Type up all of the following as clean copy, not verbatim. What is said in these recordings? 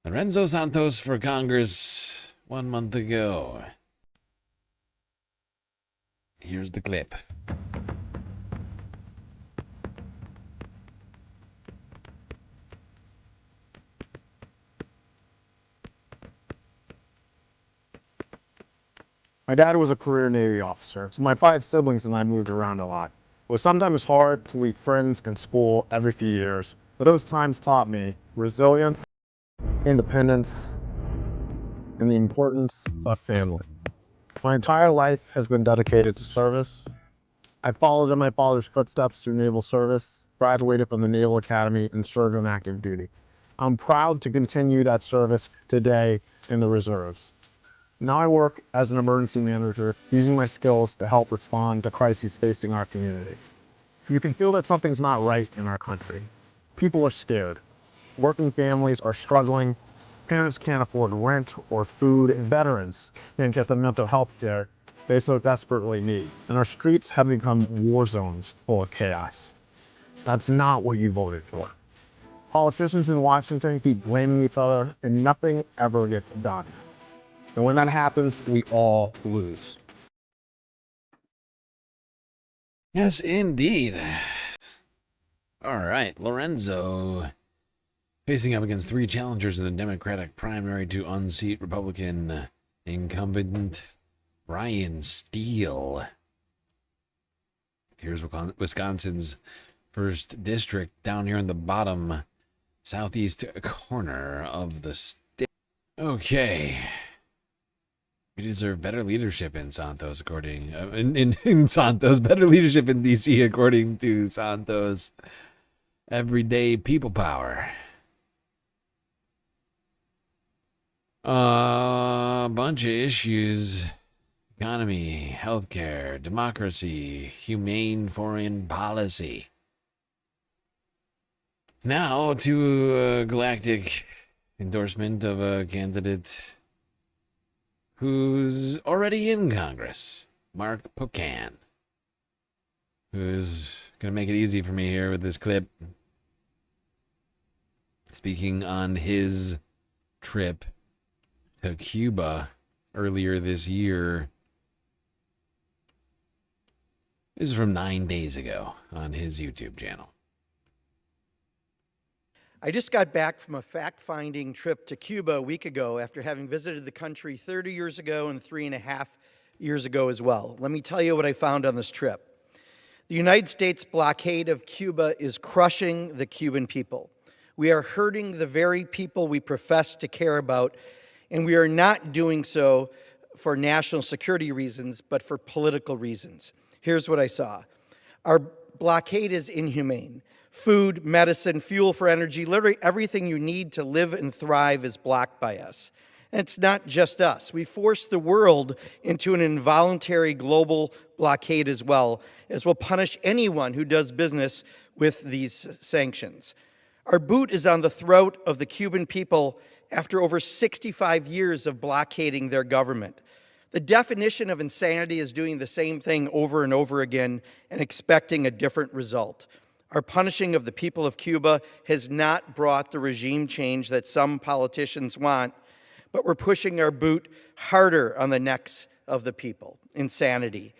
Lorenzo Santos for Congress 1 month ago. Here's the clip. My dad was a career Navy officer, so my 5 siblings and I moved around a lot. It was sometimes hard to leave friends and school every few years, but those times taught me resilience, independence, and the importance of family. My entire life has been dedicated to service. I followed in my father's footsteps through naval service, graduated from the Naval Academy, and served on active duty. I'm proud to continue that service today in the reserves. Now I work as an emergency manager, using my skills to help respond to crises facing our community. You can feel that something's not right in our country. People are scared. Working families are struggling. Parents can't afford rent or food, and veterans can't get the mental health care they so desperately need. And our streets have become war zones full of chaos. That's not what you voted for. Politicians in Washington keep blaming each other, and nothing ever gets done. And when that happens, we all lose. Yes, indeed. All right, Lorenzo facing up against 3 challengers in the Democratic primary to unseat Republican incumbent Brian Steele. Here's Wisconsin's 1st district down here in the bottom southeast corner of the state. Okay. We deserve better leadership in Santos, according in Santos. Better leadership in D.C., according to Santos. Everyday people power. A bunch of issues: economy, healthcare, democracy, humane foreign policy. Now to a galactic endorsement of a candidate who's already in Congress, Mark Pocan, who's going to make it easy for me here with this clip. Speaking on his trip to Cuba earlier this year. This is from 9 days ago on his YouTube channel. I just got back from a fact-finding trip to Cuba a week ago after having visited the country 30 years ago and 3.5 years ago as well. Let me tell you what I found on this trip. The United States blockade of Cuba is crushing the Cuban people. We are hurting the very people we profess to care about, and we are not doing so for national security reasons, but for political reasons. Here's what I saw. Our blockade is inhumane. Food, medicine, fuel for energy, literally everything you need to live and thrive is blocked by us. And it's not just us. We forced the world into an involuntary global blockade as well, as we'll punish anyone who does business with these sanctions. Our boot is on the throat of the Cuban people after over 65 years of blockading their government. The definition of insanity is doing the same thing over and over again and expecting a different result. Our punishing of the people of Cuba has not brought the regime change that some politicians want, but we're pushing our boot harder on the necks of the people. Insanity.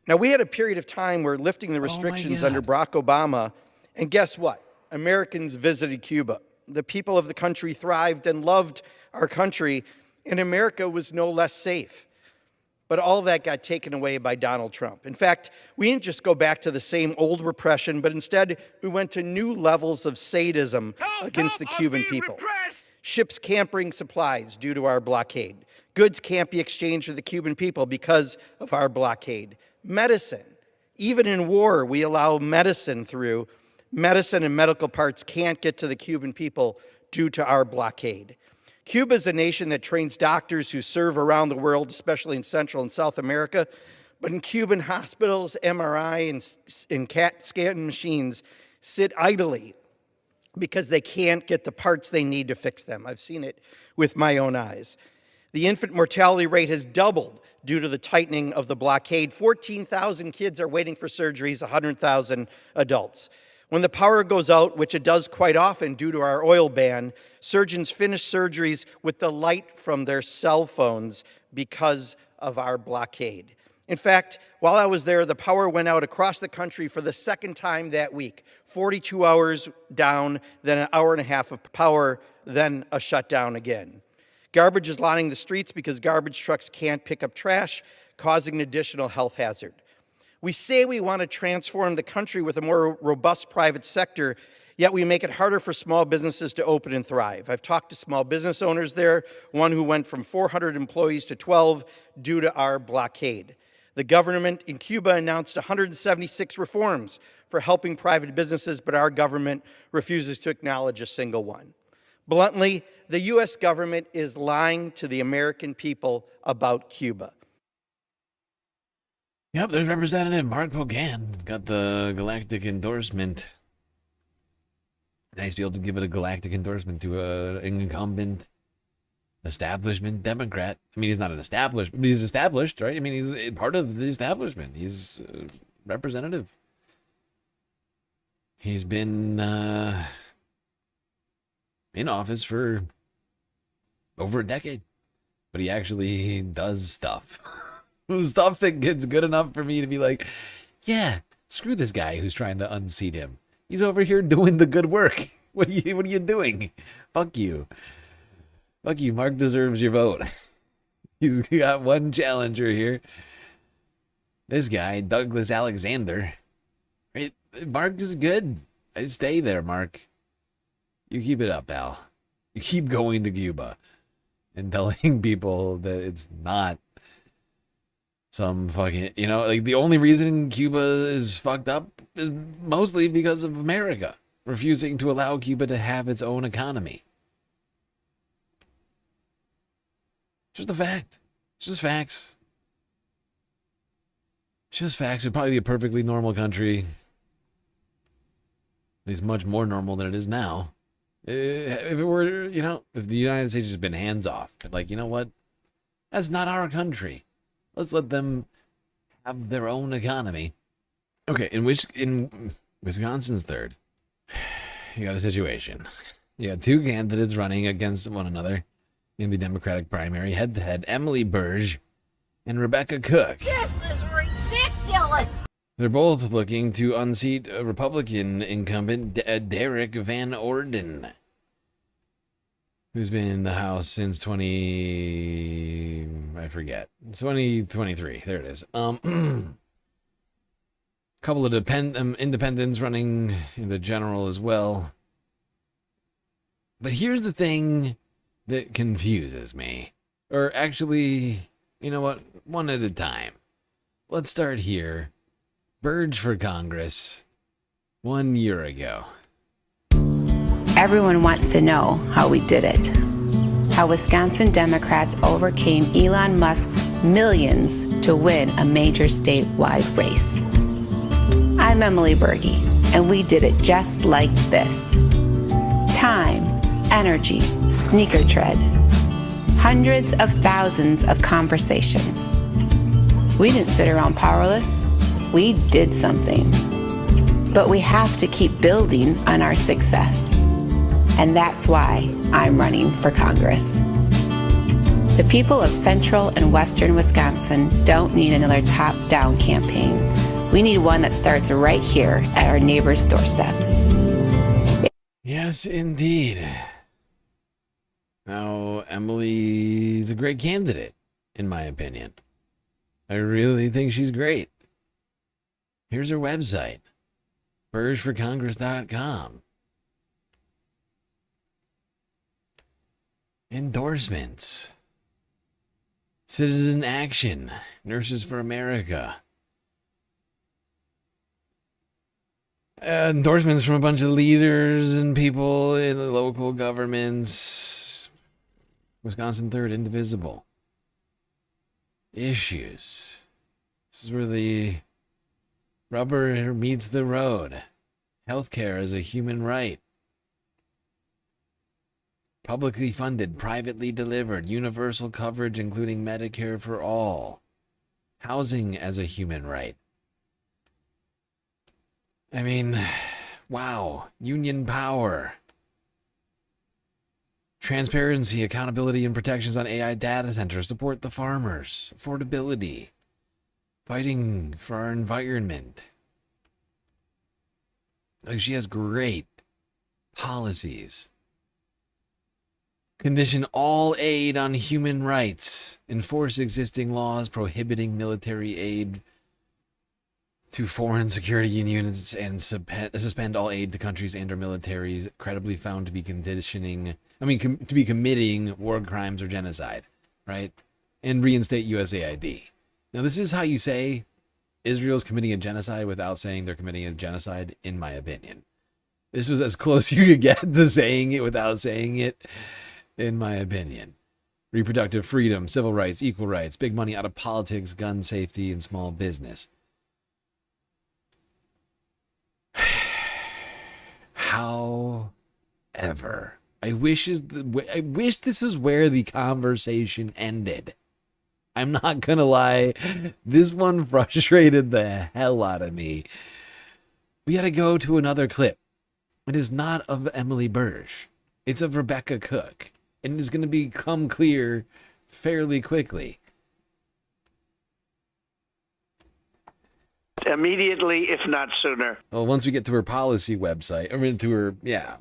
Now, we had a period of time where lifting the restrictions under Barack Obama, and guess what? Americans visited Cuba. The people of the country thrived and loved our country, and America was no less safe. But all that got taken away by Donald Trump. In fact, we didn't just go back to the same old repression, but instead we went to new levels of sadism against the Cuban people. Ships can't bring supplies due to our blockade. Goods can't be exchanged with the Cuban people because of our blockade. Medicine, even in war, we allow medicine through. Medicine and medical parts can't get to the Cuban people due to our blockade. Cuba is a nation that trains doctors who serve around the world, especially in Central and South America. But in Cuban hospitals, MRI and CAT scan machines sit idly because they can't get the parts they need to fix them. I've seen it with my own eyes. The infant mortality rate has doubled due to the tightening of the blockade. 14,000 kids are waiting for surgeries, 100,000 adults. When the power goes out, which it does quite often due to our oil ban, surgeons finish surgeries with the light from their cell phones because of our blockade. In fact, while I was there, the power went out across the country for the second time that week. 42 hours down, then an hour and a half of power, then a shutdown again. Garbage is lining the streets because garbage trucks can't pick up trash, causing an additional health hazard. We say we want to transform the country with a more robust private sector, yet we make it harder for small businesses to open and thrive. I've talked to small business owners there, one who went from 400 employees to 12 due to our blockade. The government in Cuba announced 176 reforms for helping private businesses, but our government refuses to acknowledge a single one. Bluntly, the U.S. government is lying to the American people about Cuba. Yep, there's Representative Mark Pocan. Got the galactic endorsement. Nice to be able to give it a galactic endorsement to an incumbent establishment Democrat. I mean, he's not an establishment, but he's established, right? I mean, he's part of the establishment. He's a representative. He's been in office for over a decade, but he actually does stuff. Stuff that gets good enough for me to be like, yeah, screw this guy who's trying to unseat him. He's over here doing the good work. What are you doing? Fuck you. Fuck you. Mark deserves your vote. He's got one challenger here. This guy, Douglas Alexander. Right? Mark is good. I stay there, Mark. You keep it up, pal. You keep going to Cuba and telling people that it's not some fucking, like the only reason Cuba is fucked up is mostly because of America refusing to allow Cuba to have its own economy. Just a fact. It's just facts. It's just facts. It'd probably be a perfectly normal country. At least much more normal than it is now. If it were, if the United States has been hands off, like, you know what? That's not our country. Let's let them have their own economy. Okay, in Wisconsin's third, you got a situation. You got two candidates running against one another in the Democratic primary, head-to-head, Emily Berge and Rebecca Cooke. This is ridiculous! They're both looking to unseat a Republican incumbent, Derek Van Orden, who's been in the House since 2023. There it is. Couple of independents running in the general as well. But here's the thing that confuses me. Or actually, you know what? One at a time. Let's start here. Berge for Congress 1 year ago. Everyone wants to know how we did it. How Wisconsin Democrats overcame Elon Musk's millions to win a major statewide race. I'm Emily Berge, and we did it just like this. Time, energy, sneaker tread. Hundreds of thousands of conversations. We didn't sit around powerless. We did something. But we have to keep building on our success. And that's why I'm running for Congress. The people of central and western Wisconsin don't need another top-down campaign. We need one that starts right here at our neighbors' doorsteps. Yes, indeed. Now, Emily's a great candidate, in my opinion. I really think she's great. Here's her website, bergeforcongress.com. Endorsements. Citizen Action. Nurses for America. Endorsements from a bunch of leaders and people in the local governments. Wisconsin Third, Indivisible. Issues. This is where the rubber meets the road. Healthcare is a human right. Publicly funded, privately delivered, universal coverage including Medicare for all. Housing as a human right. I mean, Wow. Union power. Transparency, accountability, and protections on AI data centers. Support the farmers. Affordability. Fighting for our environment. Like, she has great policies. Condition all aid on human rights. Enforce existing laws prohibiting military aid to foreign security units and suspend all aid to countries and or militaries credibly found to be to be committing war crimes or genocide, right? And reinstate USAID. Now, this is how you say Israel's committing a genocide without saying they're committing a genocide, in my opinion. This was as close you could get to saying it without saying it, in my opinion. Reproductive freedom, civil rights, equal rights, big money out of politics, gun safety, and small business. However, I wish this is where the conversation ended. I'm not gonna lie, this one frustrated the hell out of me. We gotta go to another clip. It is not of Emily Berge. It's of Rebecca Cooke. And it is gonna become clear fairly quickly. Immediately, if not sooner. Well, once we get to her policy website,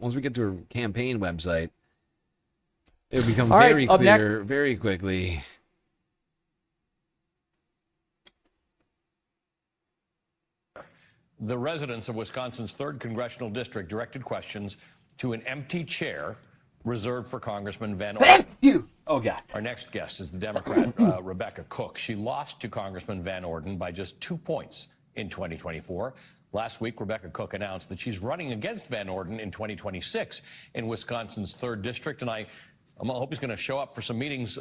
once we get to her campaign website, it'll become very clear very quickly. The residents of Wisconsin's 3rd Congressional District directed questions to an empty chair reserved for Congressman Van Orden. Oh, God. Our next guest is the Democrat Rebecca Cooke. She lost to Congressman Van Orden by just 2 points in 2024. Last week, Rebecca Cooke announced that she's running against Van Orden in 2026 in Wisconsin's 3rd District, and I hope he's going to show up for some meetings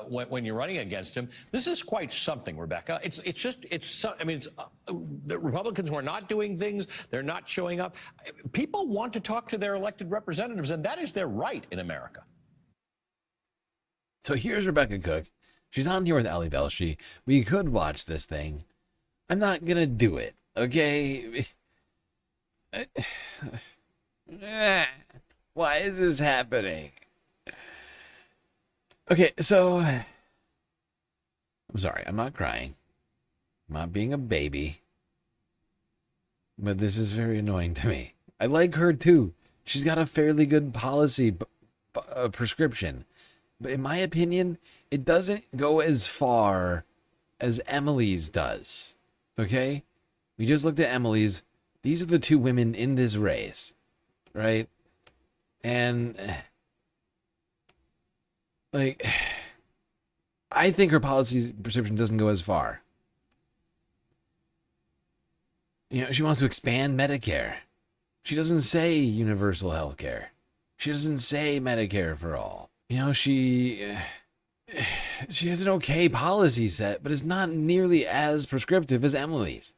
when you're running against him. This is quite something, Rebecca. The Republicans who are not doing things, they're not showing up. People want to talk to their elected representatives, and that is their right in America. So here's Rebecca Cooke. She's on here with Ali Velshi. We could watch this thing. I'm not going to do it, okay? Why is this happening? Okay, so I'm sorry, I'm not crying. I'm not being a baby. But this is very annoying to me. I like her too. She's got a fairly good policy prescription. But in my opinion, it doesn't go as far as Emily's does. Okay? We just looked at Emily's. These are the two women in this race. Right? And like, I think her policy prescription doesn't go as far. You know, she wants to expand Medicare. She doesn't say universal health care. She doesn't say Medicare for all. You know, she has an okay policy set, but it's not nearly as prescriptive as Emily's.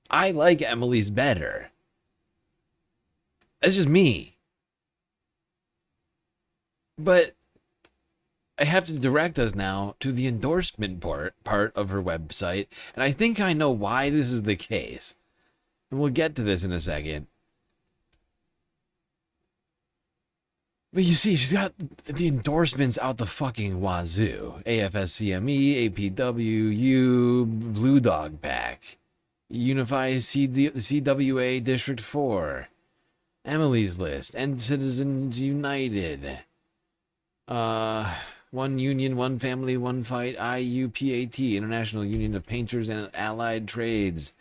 I like Emily's better. That's just me. But I have to direct us now to the endorsement part of her website, and I think I know why this is the case. And we'll get to this in a second. But you see, she's got the endorsements out the fucking wazoo. AFSCME, APWU, Blue Dog Pack, Unify CWA District 4, Emily's List, and Citizens United. One Union, One Family, One Fight, IUPAT, International Union of Painters and Allied Trades,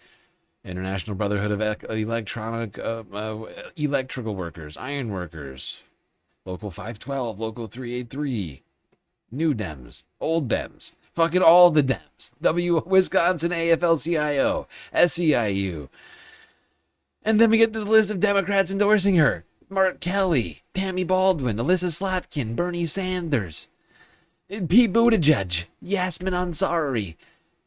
International Brotherhood of Electrical Workers, Iron Workers, Local 512, Local 383, New Dems, Old Dems, fucking all the Dems, Wisconsin AFL-CIO, SEIU. And then we get to the list of Democrats endorsing her. Mark Kelly, Tammy Baldwin, Alyssa Slotkin, Bernie Sanders, Pete Buttigieg, Yasmin Ansari,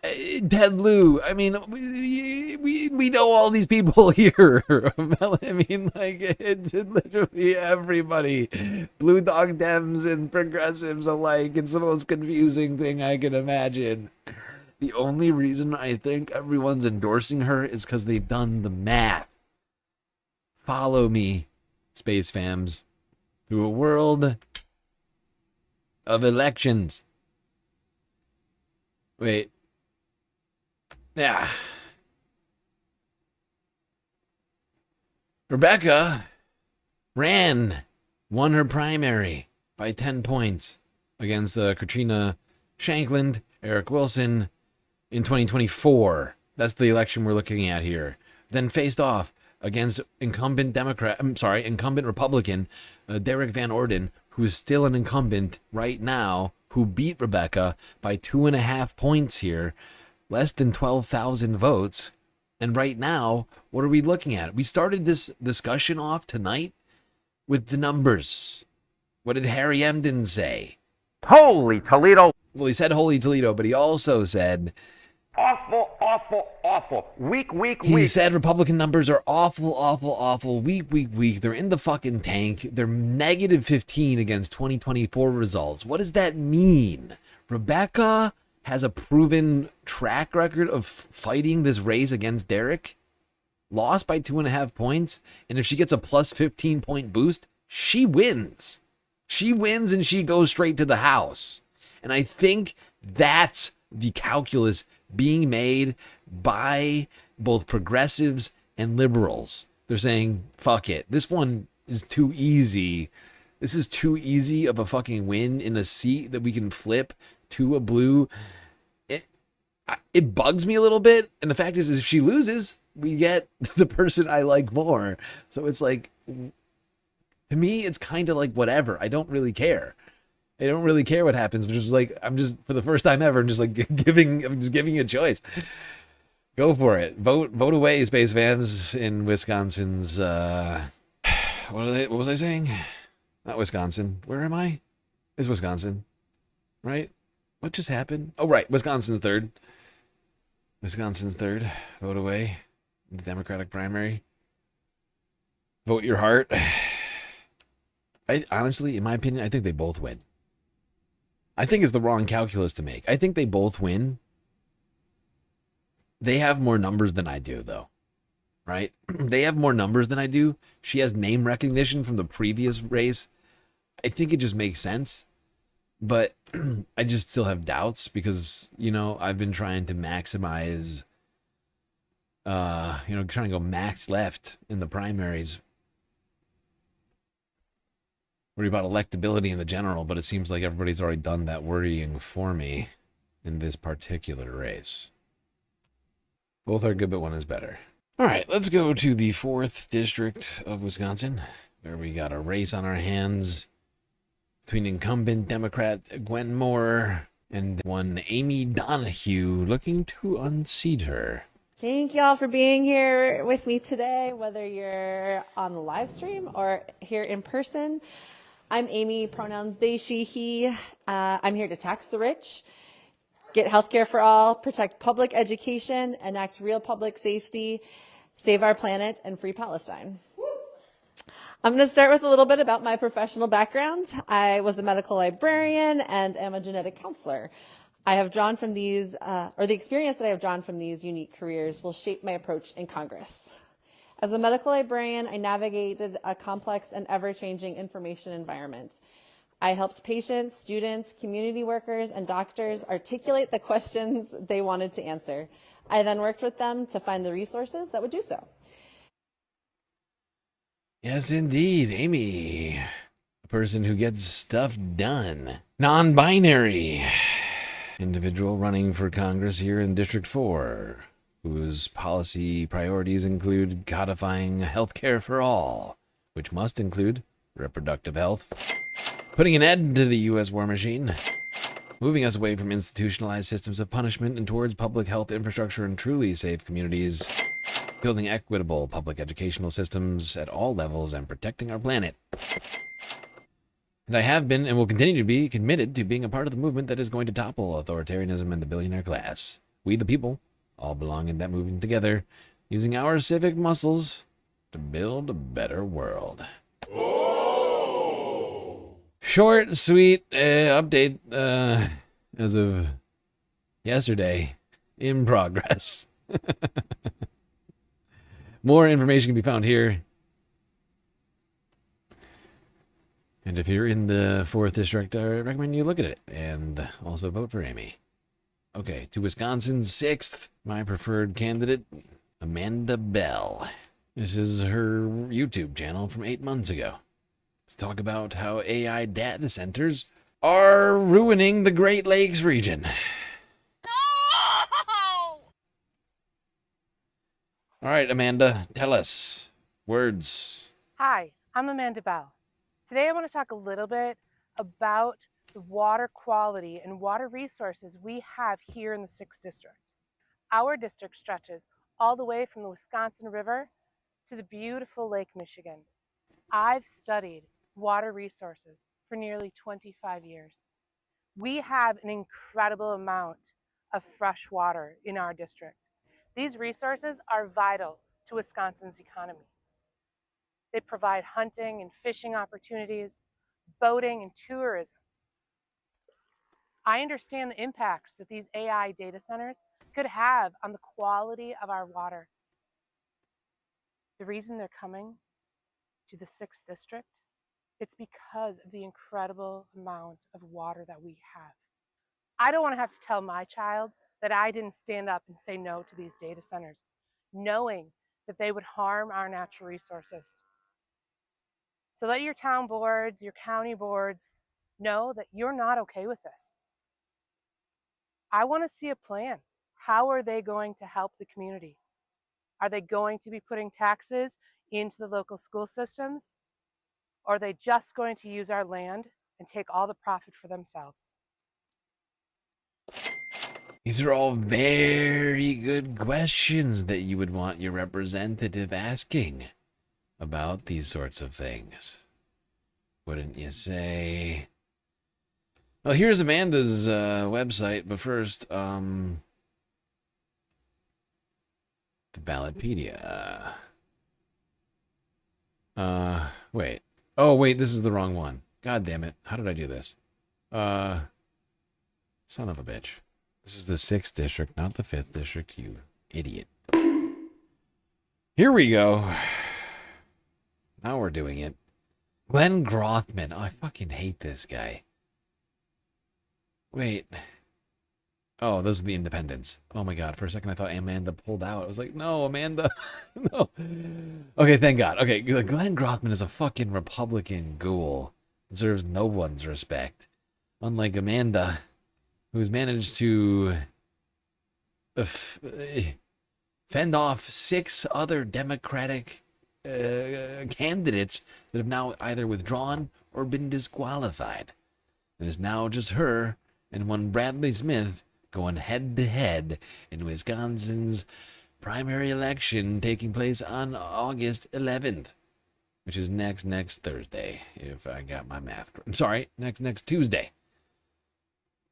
Ted Lieu. I mean, we know all these people here. I mean, like, it's literally everybody. Blue Dog Dems and progressives alike. It's the most confusing thing I can imagine. The only reason I think everyone's endorsing her is because they've done the math. Follow me, Space Fams, through a world of elections. Wait. Yeah. Rebecca won her primary by 10 points against Katrina Shankland, Eric Wilson in 2024. That's the election we're looking at here. Then faced off against incumbent Republican Derek Van Orden, who's still an incumbent right now, who beat Rebecca by 2.5 points here, less than 12,000 votes. And right now, what are we looking at? We started this discussion off tonight with the numbers. What did Harry Emden say? Holy Toledo. Well, he said holy Toledo, but he also said Awful, awful, awful. Weak. He said Republican numbers are awful. Weak. They're in the fucking tank. They're negative 15 against 2024 results. What does that mean? Rebecca has a proven track record of fighting this race against Derek. Lost by 2.5 points. And if she gets a plus 15 point boost, she wins. She wins and she goes straight to the House. And I think that's the calculus being made by both progressives and liberals. They're saying, fuck it. This one is too easy. This is too easy of a fucking win in a seat that we can flip to a blue. It bugs me a little bit. And the fact is if she loses, we get the person I like more. So it's like, to me, it's kind of like whatever. I don't really care. I don't really care what happens, which is like, I'm just, for the first time ever, I'm just giving you a choice. Go for it. Vote away, Space Fans, in Wisconsin's, what was I saying? Not Wisconsin. Where am I? It's Wisconsin, right? What just happened? Oh, right. Wisconsin's third. Vote away. The Democratic primary. Vote your heart. I honestly, in my opinion, I think they both win. I think it's the wrong calculus to make. I think they both win. They have more numbers than I do, though. Right? They have more numbers than I do. She has name recognition from the previous race. I think it just makes sense. But I just still have doubts because, I've been trying to maximize, trying to go max left in the primaries. Worry about electability in the general, but it seems like everybody's already done that worrying for me in this particular race. Both are good, but one is better. All right, let's go to the 4th district of Wisconsin, where we got a race on our hands between incumbent Democrat Gwen Moore and one Amy Donahue looking to unseat her. Thank y'all for being here with me today, whether you're on the live stream or here in person. I'm Amy, pronouns they, she, he. I'm here to tax the rich, get healthcare for all, protect public education, enact real public safety, save our planet, and free Palestine. I'm going to start with a little bit about my professional background. I was a medical librarian and am a genetic counselor. I have drawn from these, the experience that I have drawn from these unique careers will shape my approach in Congress. As a medical librarian, I navigated a complex and ever-changing information environment. I helped patients, students, community workers, and doctors articulate the questions they wanted to answer. I then worked with them to find the resources that would do so. Yes, indeed, Amy. A person who gets stuff done. Non-binary individual running for Congress here in District 4. Whose policy priorities include codifying healthcare for all, which must include reproductive health, putting an end to the U.S. war machine, moving us away from institutionalized systems of punishment and towards public health infrastructure and truly safe communities, building equitable public educational systems at all levels, and protecting our planet. And I have been and will continue to be committed to being a part of the movement that is going to topple authoritarianism and the billionaire class. We, the people, all belong in that movement together, using our civic muscles to build a better world. Oh! Short, sweet update as of yesterday, in progress. More information can be found here And if you're in the 4th District, I recommend you look at it and also vote for Amy. Okay, to Wisconsin's 6th, my preferred candidate, Amanda Bell. This is her YouTube channel from 8 months ago. To talk about how AI data centers are ruining the Great Lakes region. All right, Amanda, tell us. Words. Hi, I'm Amanda Bell. Today I want to talk a little bit about the water quality and water resources we have here in the 6th District. Our district stretches all the way from the Wisconsin River to the beautiful Lake Michigan. I've studied water resources for nearly 25 years. We have an incredible amount of fresh water in our district. These resources are vital to Wisconsin's economy. They provide hunting and fishing opportunities, boating and tourism. I understand the impacts that these AI data centers could have on the quality of our water. The reason they're coming to the 6th District, it's because of the incredible amount of water that we have. I don't want to have to tell my child that I didn't stand up and say no to these data centers, knowing that they would harm our natural resources. So let your town boards, your county boards know that you're not okay with this. I want to see a plan. How are they going to help the community? Are they going to be putting taxes into the local school systems? Or are they just going to use our land and take all the profit for themselves? These are all very good questions that you would want your representative asking about these sorts of things. Wouldn't you say? Well, here's Amanda's website, but first, the Ballotpedia. Wait. Oh, wait, this is the wrong one. God damn it. How did I do this? Son of a bitch. This is the 6th District, not the 5th District, you idiot. Here we go. Now we're doing it. Glenn Grothman. Oh, I fucking hate this guy. Wait. Oh, those are the independents. Oh my god, for a second I thought Amanda pulled out. I was like, no, Amanda. No. Okay, thank god. Okay, Glenn Grothman is a fucking Republican ghoul. Deserves no one's respect. Unlike Amanda, who's managed to fend off 6 other Democratic candidates that have now either withdrawn or been disqualified. And it's now just her and one Bradley Smith going head-to-head in Wisconsin's primary election taking place on August 11th, which is next Thursday, if I got my math correct. I'm sorry, next Tuesday.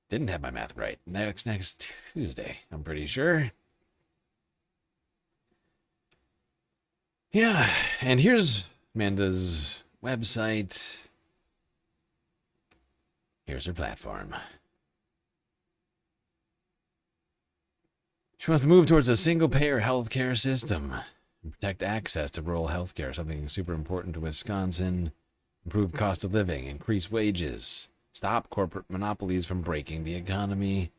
Didn't have my math right. Next Tuesday, I'm pretty sure. Yeah, and here's Amanda's website. Here's her platform. She wants to move towards a single-payer healthcare system and protect access to rural healthcare, something super important to Wisconsin. Improve cost of living, increase wages, stop corporate monopolies from breaking the economy,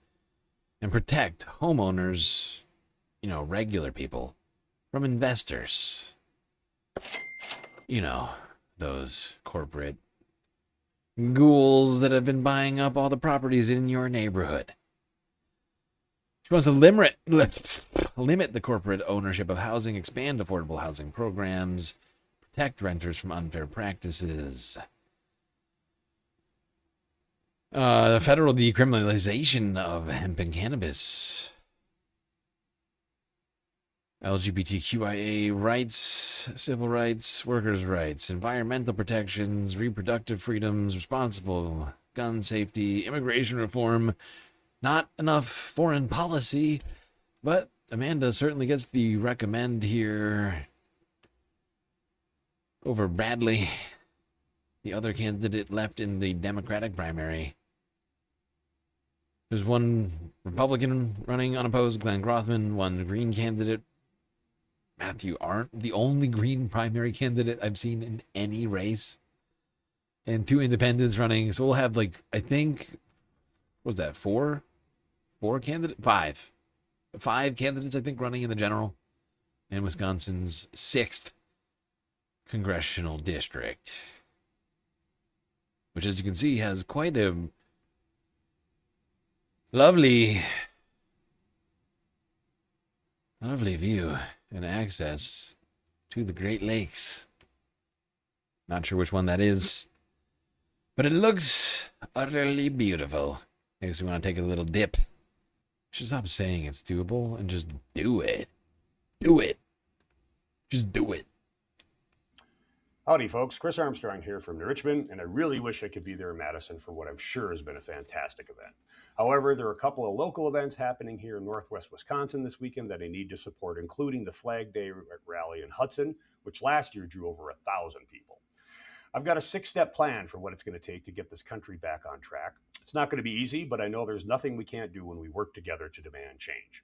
and protect homeowners, regular people, from investors. Those corporate ghouls that have been buying up all the properties in your neighborhood. She wants to limit the corporate ownership of housing, expand affordable housing programs, protect renters from unfair practices. The federal decriminalization of hemp and cannabis. LGBTQIA rights, civil rights, workers' rights, environmental protections, reproductive freedoms, responsible gun safety, immigration reform. Not enough foreign policy, but Amanda certainly gets the recommend here over Bradley, the other candidate left in the Democratic primary. There's one Republican running unopposed, Glenn Grothman, one Green candidate, Matthew Arndt, the only Green primary candidate I've seen in any race. and 2 independents running. So we'll have, like, I think, what was that, 4 candidates? 5 candidates, I think, running in the general. And Wisconsin's 6th congressional district, which, as you can see, has quite a lovely view and access to the Great Lakes. Not sure which one that is, but it looks utterly beautiful. I guess we want to take a little dip. Should stop saying it's doable and just do it. Do it. Just do it. Howdy, folks. Chris Armstrong here from New Richmond, and I really wish I could be there in Madison for what I'm sure has been a fantastic event. However, there are a couple of local events happening here in Northwest Wisconsin this weekend that I need to support, including the Flag Day rally in Hudson, which last year drew over 1,000 people. I've got a 6-step plan for what it's going to take to get this country back on track. It's not going to be easy, but I know there's nothing we can't do when we work together to demand change.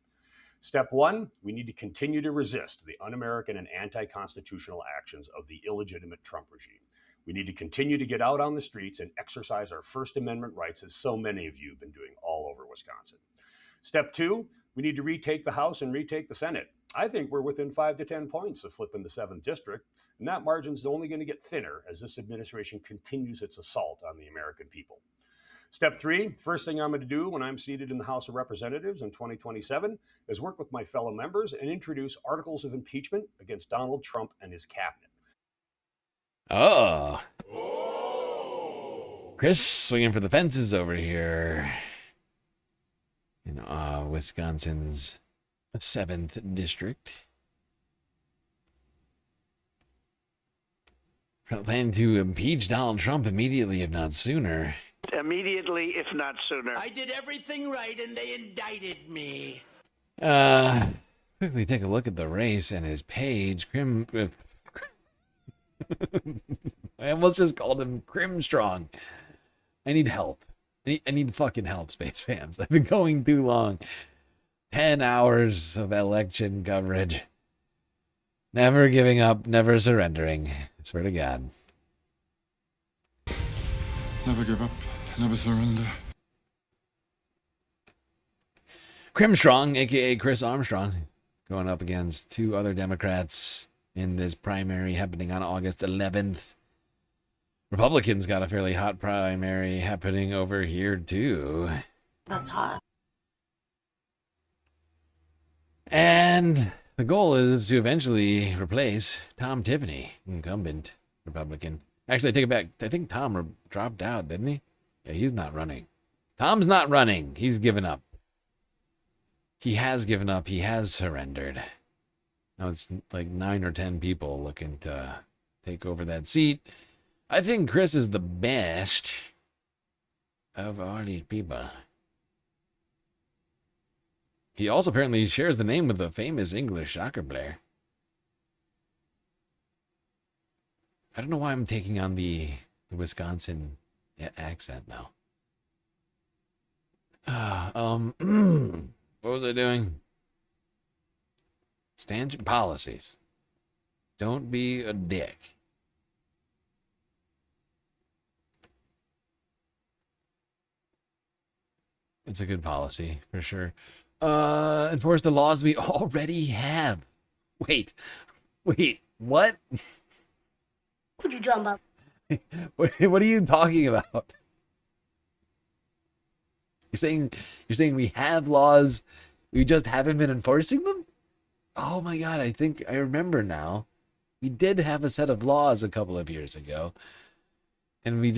Step 1, we need to continue to resist the un-American and anti-constitutional actions of the illegitimate Trump regime. We need to continue to get out on the streets and exercise our First Amendment rights, as so many of you have been doing all over Wisconsin. Step 2, we need to retake the House and retake the Senate. I think we're within 5 to 10 points of flipping the 7th district, and that margin's only going to get thinner as this administration continues its assault on the American people. Step 3, first thing I'm going to do when I'm seated in the House of Representatives in 2027 is work with my fellow members and introduce articles of impeachment against Donald Trump and his cabinet. Oh. Chris swinging for the fences over here in Wisconsin's 7th district. Planning to impeach Donald Trump immediately, if not sooner. Immediately, if not sooner. I did everything right and they indicted me. Quickly take a look at the race and his page. I almost just called him Crimstrong. I need help. I need fucking help, Space Fams. I've been going too long. 10 hours of election coverage. Never giving up, never surrendering. I swear to God. Never give up, never surrender. Crimstrong, a.k.a. Chris Armstrong, going up against 2 other Democrats in this primary happening on August 11th. Republicans got a fairly hot primary happening over here, too. That's hot. And the goal is to eventually replace Tom Tiffany, incumbent Republican. Actually, I take it back. I think Tom dropped out, didn't he? Yeah, he's not running. Tom's not running. He's given up. He has given up. He has surrendered. Now it's like 9 or 10 people looking to take over that seat. I think Chris is the best of all these people. He also apparently shares the name with a famous English soccer player. I don't know why I'm taking on the Wisconsin accent now. What was I doing? Stand policies. Don't be a dick. It's a good policy, for sure. Enforce the laws we already have. Wait, what? What you talking about? What are you talking about? You're saying we have laws, we just haven't been enforcing them? Oh my God, I think I remember now. We did have a set of laws a couple of years ago, and we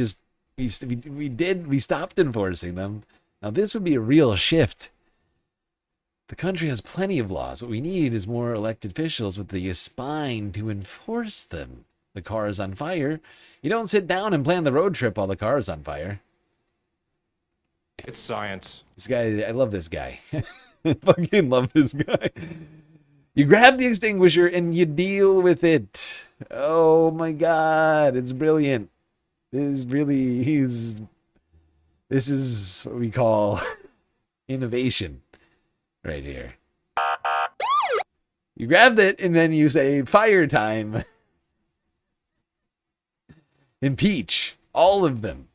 stopped enforcing them. Now this would be a real shift. The country has plenty of laws. What we need is more elected officials with the spine to enforce them. The car is on fire. You don't sit down and plan the road trip while the car is on fire. It's science. This guy, I love this guy. I fucking love this guy. You grab the extinguisher and you deal with it. Oh my God, it's brilliant. This is what we call innovation right here. You grabbed it and then you say fire time. Impeach. All of them.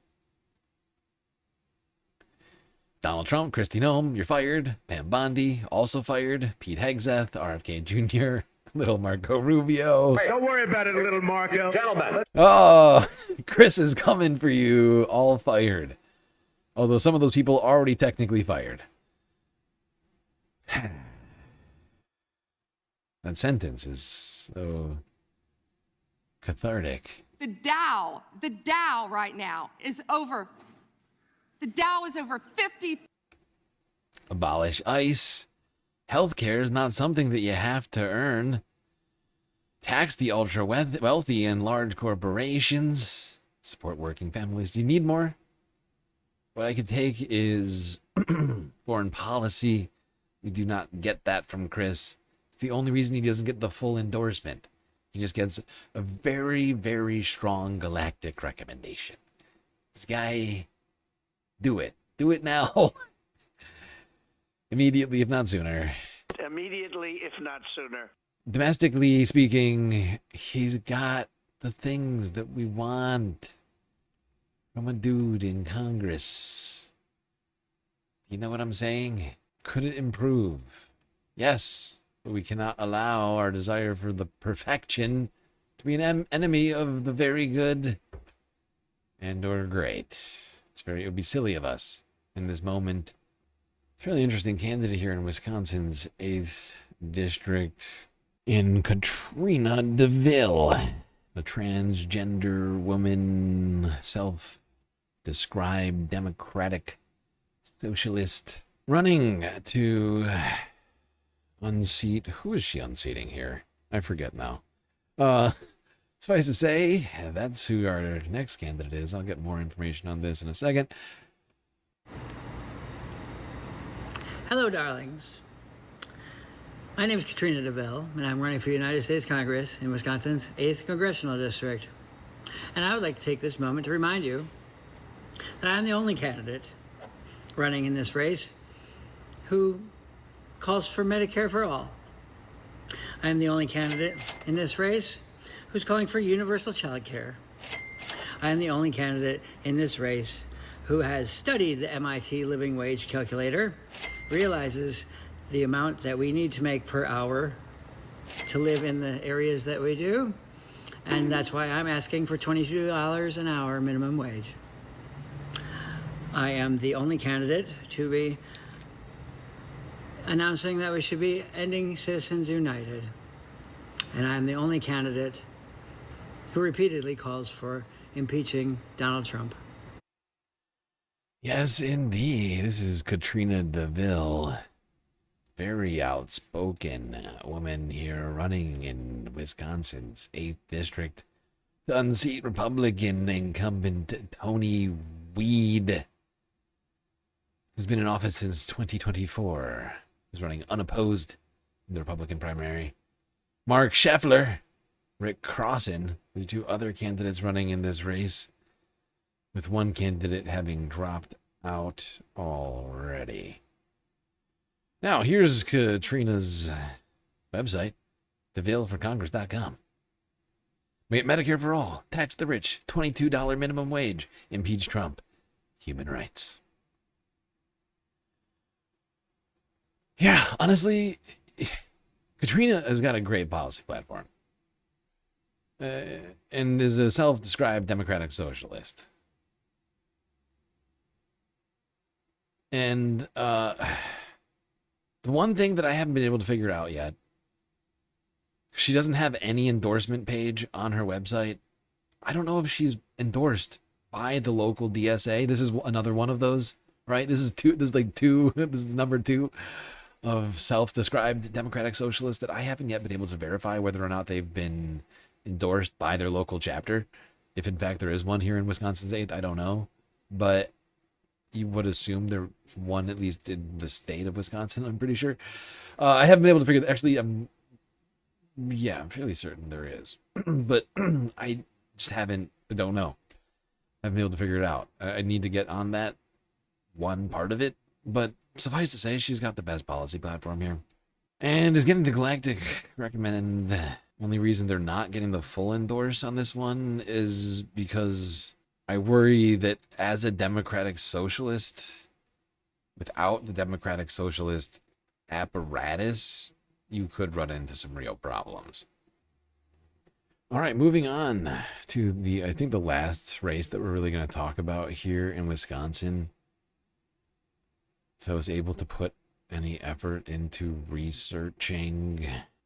Donald Trump, Kristi Noem, you're fired. Pam Bondi, also fired. Pete Hegseth, RFK Jr., little Marco Rubio. Wait, don't worry about it, little Marco. Gentlemen. Oh, Chris is coming for you, all fired. Although some of those people already technically fired. That sentence is so cathartic. The Dow right now is over. The Dow is over 50. Abolish ICE. Healthcare is not something that you have to earn. Tax the ultra wealthy and large corporations. Support working families. Do you need more? What I could take is foreign policy. We do not get that from Chris. It's the only reason he doesn't get the full endorsement. He just gets a very, very strong galactic recommendation. This guy, do it. Do it now. Immediately, if not sooner. Immediately, if not sooner. Domestically speaking, he's got the things that we want from a dude in Congress. You know what I'm saying? Could it improve? Yes, but we cannot allow our desire for the perfection to be an enemy of the very good and or great. It would be silly of us in this moment. Fairly interesting candidate here in Wisconsin's 8th district in Katrina DeVille, a transgender woman, self-described Democratic socialist, running to unseat. Who is she unseating here? I forget now. Suffice to say, that's who our next candidate is. I'll get more information on this in a second. Hello, darlings. My name is Katrina DeVille, and I'm running for United States Congress in Wisconsin's 8th Congressional District. And I would like to take this moment to remind you that I'm the only candidate running in this race who calls for Medicare for all. I am the only candidate in this race who's calling for universal child care. I am the only candidate in this race who has studied the MIT living wage calculator, realizes the amount that we need to make per hour to live in the areas that we do, and that's why I'm asking for $22 an hour minimum wage. I am the only candidate to be announcing that we should be ending Citizens United, and I'm the only candidate who repeatedly calls for impeaching Donald Trump. Yes, indeed. This is Katrina DeVille. Very outspoken woman here running in Wisconsin's 8th district to unseat Republican incumbent Tony Weed, who's been in office since 2024. Who's running unopposed in the Republican primary. Mark Scheffler, Rick Crossan, the two other candidates running in this race, with one candidate having dropped out already. Now, here's Katrina's website, DeVilleforCongress.com. Make Medicare for all, tax the rich, $22 minimum wage, impeach Trump, human rights. Yeah, honestly, Katrina has got a great policy platform. And is a self-described democratic socialist. And the one thing that I haven't been able to figure out yet, she doesn't have any endorsement page on her website. I don't know if she's endorsed by the local DSA. This is another one of those, right? This is number 2 of self-described democratic socialists that I haven't yet been able to verify whether or not they've been endorsed by their local chapter. If in fact there is one here in Wisconsin's 8th, I don't know. But you would assume there one at least in the state of Wisconsin, I'm pretty sure. I haven't been able to figure that. Actually, I'm fairly certain there is. But I just don't know. I haven't been able to figure it out. I need to get on that one part of it. But suffice to say, she's got the best policy platform here. And is getting the galactic recommend. Only reason they're not getting the full endorse on this one is because I worry that as a democratic socialist, without the democratic socialist apparatus, you could run into some real problems. All right, moving on to I think the last race that we're really going to talk about here in Wisconsin. So I was able to put any effort into researching.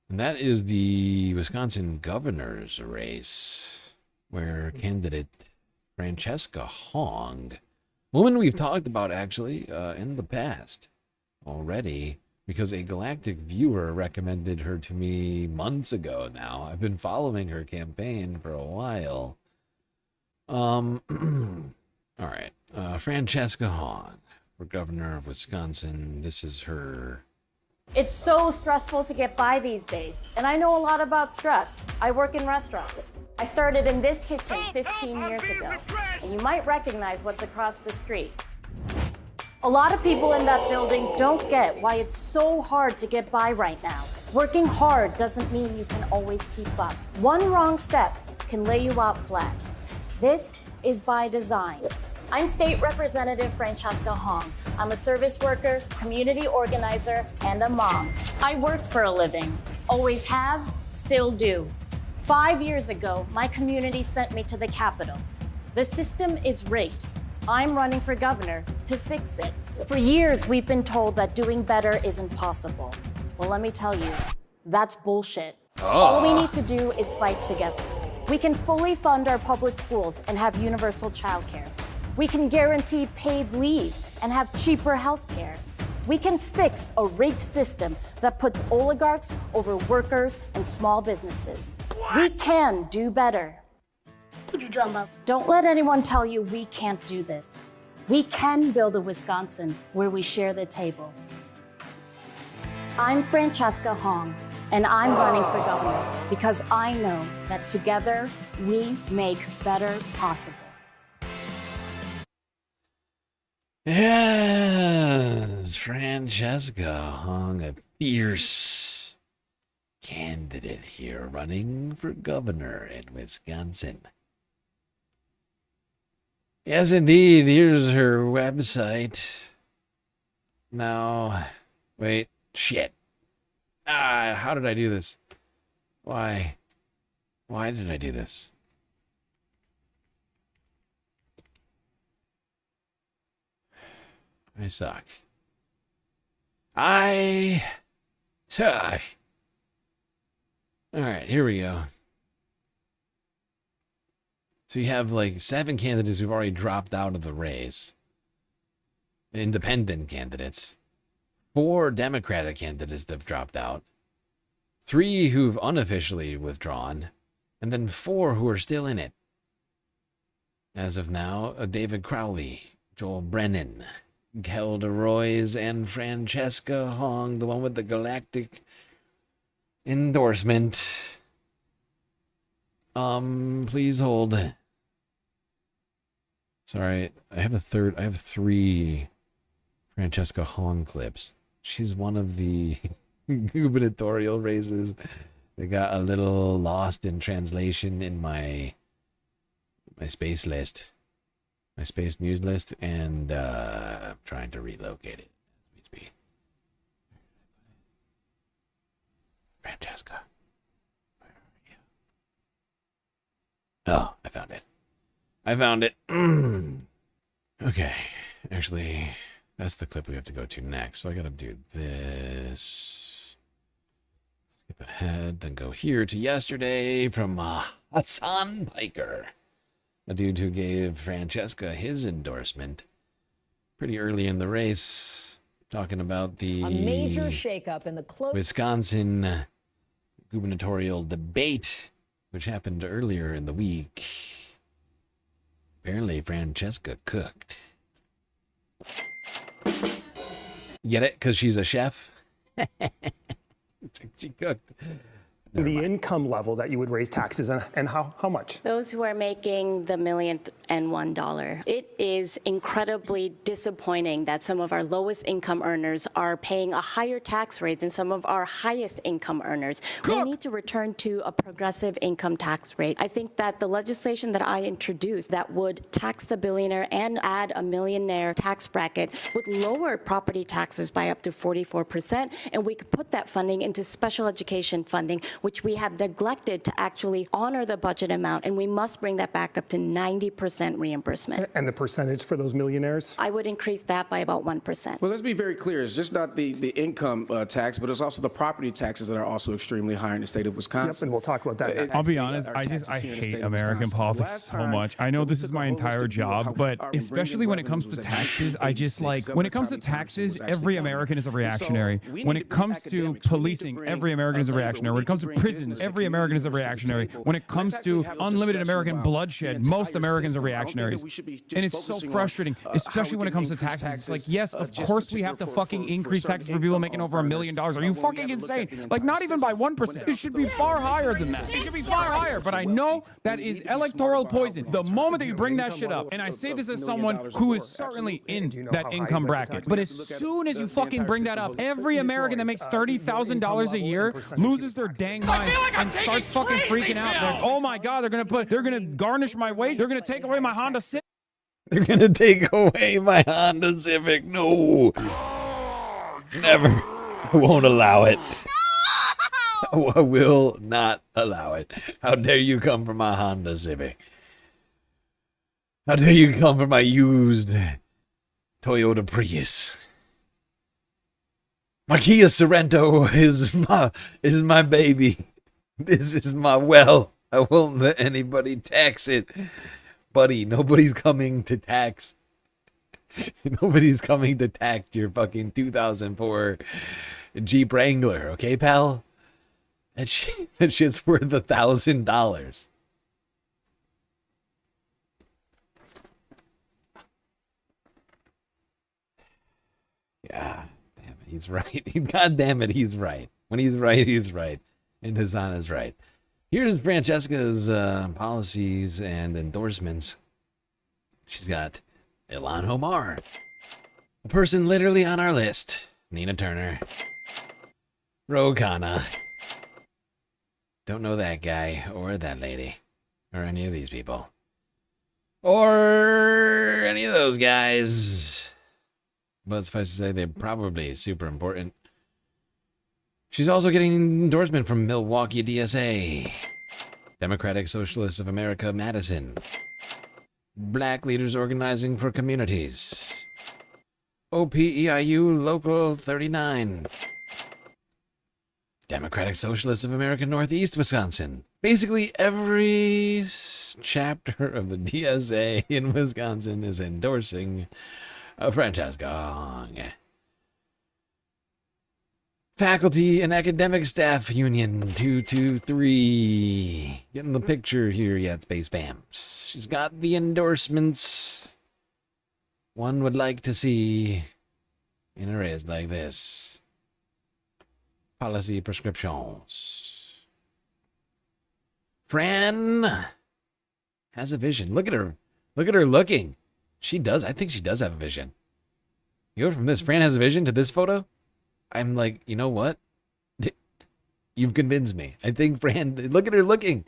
And that is the Wisconsin governor's race, where candidate Francesca Hong, woman we've talked about actually in the past already, because a galactic viewer recommended her to me months ago now. I've been following her campaign for a while. All right. Francesca Hong for governor of Wisconsin. This is her. It's so stressful to get by these days, and I know a lot about stress. I work in restaurants. I started in this kitchen 15 years ago, and you might recognize what's across the street. A lot of people in that building don't get why it's so hard to get by right now. Working hard doesn't mean you can always keep up. One wrong step can lay you out flat. This is by design. I'm State Representative Francesca Hong. I'm a service worker, community organizer, and a mom. I work for a living. Always have, still do. 5 years ago, my community sent me to the Capitol. The system is rigged. I'm running for governor to fix it. For years, we've been told that doing better isn't possible. Well, let me tell you, that's bullshit. All we need to do is fight together. We can fully fund our public schools and have universal childcare. We can guarantee paid leave and have cheaper health care. We can fix a rigged system that puts oligarchs over workers and small businesses. We can do better. Could you drum up? Don't let anyone tell you we can't do this. We can build a Wisconsin where we share the table. I'm Francesca Hong, and I'm running for governor because I know that together we make better possible. Yes, Francesca Hong, a fierce candidate here running for governor in Wisconsin. Yes, indeed. Here's her website. Now, wait, shit. How did I do this? Why did I do this? I suck. I suck. All right, here we go. So you have like 7 candidates who've already dropped out of the race. Independent candidates. 4 Democratic candidates that have dropped out. 3 who've unofficially withdrawn. And then 4 who are still in it. As of now, David Crowley, Joel Brennan, Kelda Royce, and Francesca Hong, the one with the galactic endorsement. Please hold. Sorry, I have 3 Francesca Hong clips. She's one of the gubernatorial races. They got a little lost in translation in my space list. My space news list, and I'm trying to relocate it as we speak. Francesca, where are you? Oh, I found it. I found it. Okay, actually, that's the clip we have to go to next. So I gotta do this. Skip ahead, then go here to yesterday from Hassan Piker. A dude who gave Francesca his endorsement pretty early in the race, talking about the a major shakeup in the Wisconsin gubernatorial debate, which happened earlier in the week. Apparently, Francesca cooked. Get it? Because she's a chef? She cooked. the income level that you would raise taxes and how much? Those who are making the $1,000,001. It is incredibly disappointing that some of our lowest income earners are paying a higher tax rate than some of our highest income earners. We need to return to a progressive income tax rate. I think that the legislation that I introduced that would tax the billionaire and add a millionaire tax bracket would lower property taxes by up to 44%, and we could put that funding into special education funding, which we have neglected to actually honor the budget amount, and we must bring that back up to 90% reimbursement. And the percentage for those millionaires? I would increase that by about 1%. Well, let's be very clear. It's just not the income tax, but it's also the property taxes that are also extremely high in the state of Wisconsin. Yep, and we'll talk about that next. I'll be honest, I hate American politics so much. I know this is my entire job, but especially when it comes to taxes, I just like, when it comes to taxes, every American is a reactionary. When it comes to policing, every American is a reactionary. When it comes to prisons, every American is a reactionary. When it comes to unlimited American bloodshed, most Americans are reactionaries. And it's so frustrating, especially when it comes to taxes. It's like, yes, of course we have to fucking increase taxes for people making over $1 million. Are you fucking insane? Like, not even by 1%. It should be far higher than that. It should be far higher. But I know that is electoral poison. The moment that you bring that shit up, and I say this as someone who is certainly in that income bracket, but as soon as you fucking bring that up, every American that makes $30,000 a year loses their dang minds and starts fucking freaking out. Like, oh my God, they're gonna garnish my wage. They're gonna take away my Honda Civic. They're gonna take away my Honda Civic. No, never. I won't allow it. I will not allow it. How dare you come for my Honda Civic? How dare you come for my used Toyota Prius? My Kia Sorento is my baby. This is my wealth. I won't let anybody tax it. Buddy, nobody's coming to tax. Nobody's coming to tax your fucking 2004 Jeep Wrangler, okay, pal? That shit's worth $1,000. Yeah, damn it, he's right. God damn it, he's right. When he's right, he's right. And Hassan is right. Here's Francesca's policies and endorsements. She's got Ilhan Omar, a person literally on our list. Nina Turner. Ro Khanna. Don't know that guy or that lady or any of these people. Or any of those guys. But suffice to say, they're probably super important. She's also getting endorsement from Milwaukee DSA, Democratic Socialists of America, Madison, Black Leaders Organizing for Communities, OPEIU Local 39, Democratic Socialists of America, Northeast Wisconsin. Basically, every chapter of the DSA in Wisconsin is endorsing Francesca. Faculty and Academic Staff Union 223. Getting the picture here yet, Space Bams. She's got the endorsements one would like to see in a race like this. Policy prescriptions. Fran has a vision. Look at her. Look at her looking. She does. I think she does have a vision. You go from this, Fran has a vision, to this photo? I'm like, you know what? You've convinced me. I think Fran, look at her looking.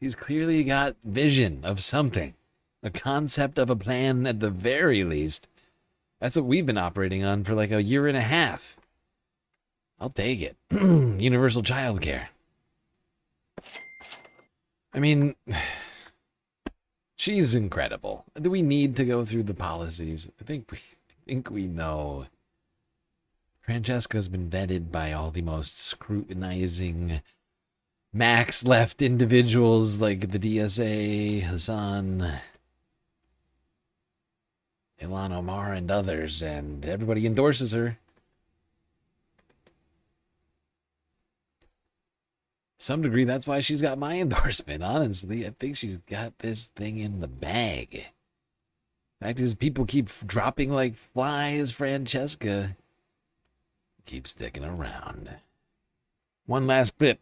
She's clearly got vision of something. A concept of a plan at the very least. That's what we've been operating on for like a year and a half. I'll take it. Universal childcare. I mean, she's incredible. Do we need to go through the policies? I think we know. Francesca's been vetted by all the most scrutinizing max left individuals like the DSA, Hassan, Ilhan Omar, and others, and everybody endorses her. Some degree, that's why she's got my endorsement, honestly. I think she's got this thing in the bag. Fact is, people keep dropping like flies. Francesca keep sticking around. One last clip.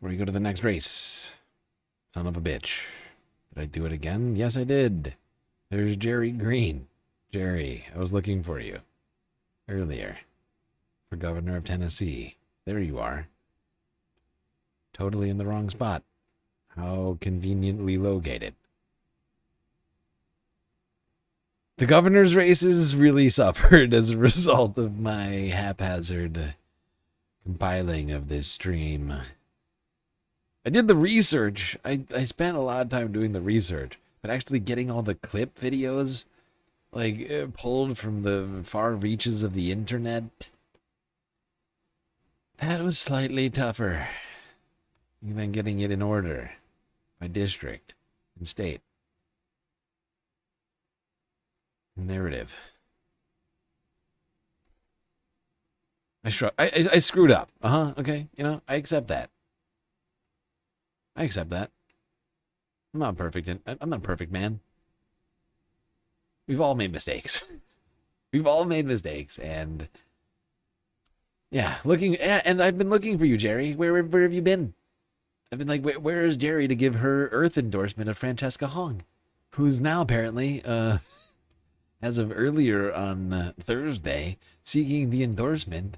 before we go to the next race. Son of a bitch. Did I do it again? Yes, I did. There's Jerry Green. Jerry, I was looking for you earlier for governor of Tennessee. There you are. Totally in the wrong spot. How conveniently located. The governor's races really suffered as a result of my haphazard compiling of this stream. I did the research. I spent a lot of time doing the research, but actually getting all the clip videos, like, pulled from the far reaches of the internet, that was slightly tougher than getting it in order by district and state. Narrative. I screwed up. Okay. You know, I accept that. I accept that. I'm not perfect. I'm not a perfect man. We've all made mistakes. We've all made mistakes, and yeah, and I've been looking for you, Jerry. Where have you been? I've been like, where is Jerry to give her Earth endorsement of Francesca Hong, who's now apparently, as of earlier on Thursday, seeking the endorsement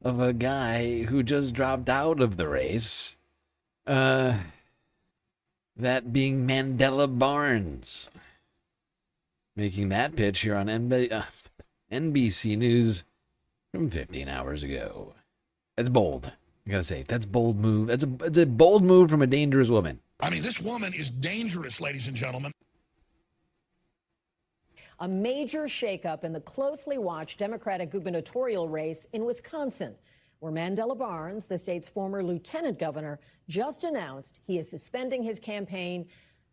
of a guy who just dropped out of the race. That being Mandela Barnes. Making that pitch here on NBC News from 15 hours ago. That's bold. I gotta say, that's bold move. It's a bold move from a dangerous woman. I mean, this woman is dangerous, ladies and gentlemen. A major shakeup in the closely watched Democratic gubernatorial race in Wisconsin, where Mandela Barnes, the state's former lieutenant governor, just announced he is suspending his campaign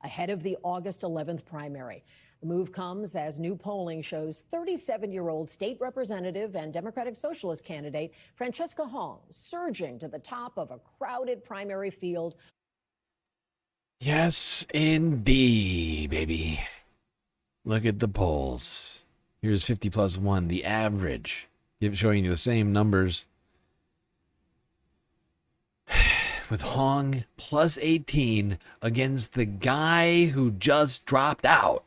ahead of the August 11th primary. The move comes as new polling shows 37-year-old state representative and Democratic Socialist candidate Francesca Hong surging to the top of a crowded primary field. Yes, indeed, baby. Look at the polls. Here's 50 plus 1, the average. Showing you the same numbers. With Hong plus 18 against the guy who just dropped out.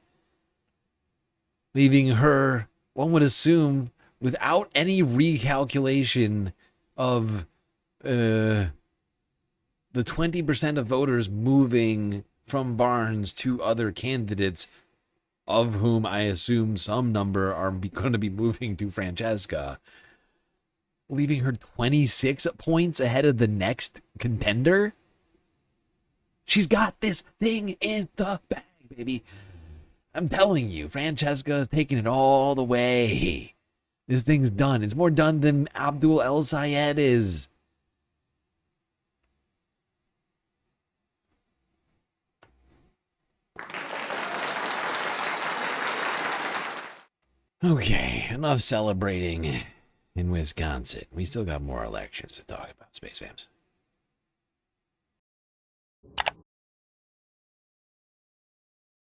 Leaving her, one would assume, without any recalculation of the 20% of voters moving from Barnes to other candidates, of whom I assume some number are going to be moving to Francesca, leaving her 26 points ahead of the next contender. She's got this thing in the bag, baby. I'm telling you, Francesca is taking it all the way. This thing's done. It's more done than Abdul El Sayed is. Okay, enough celebrating in Wisconsin. We still got more elections to talk about, Space Fams.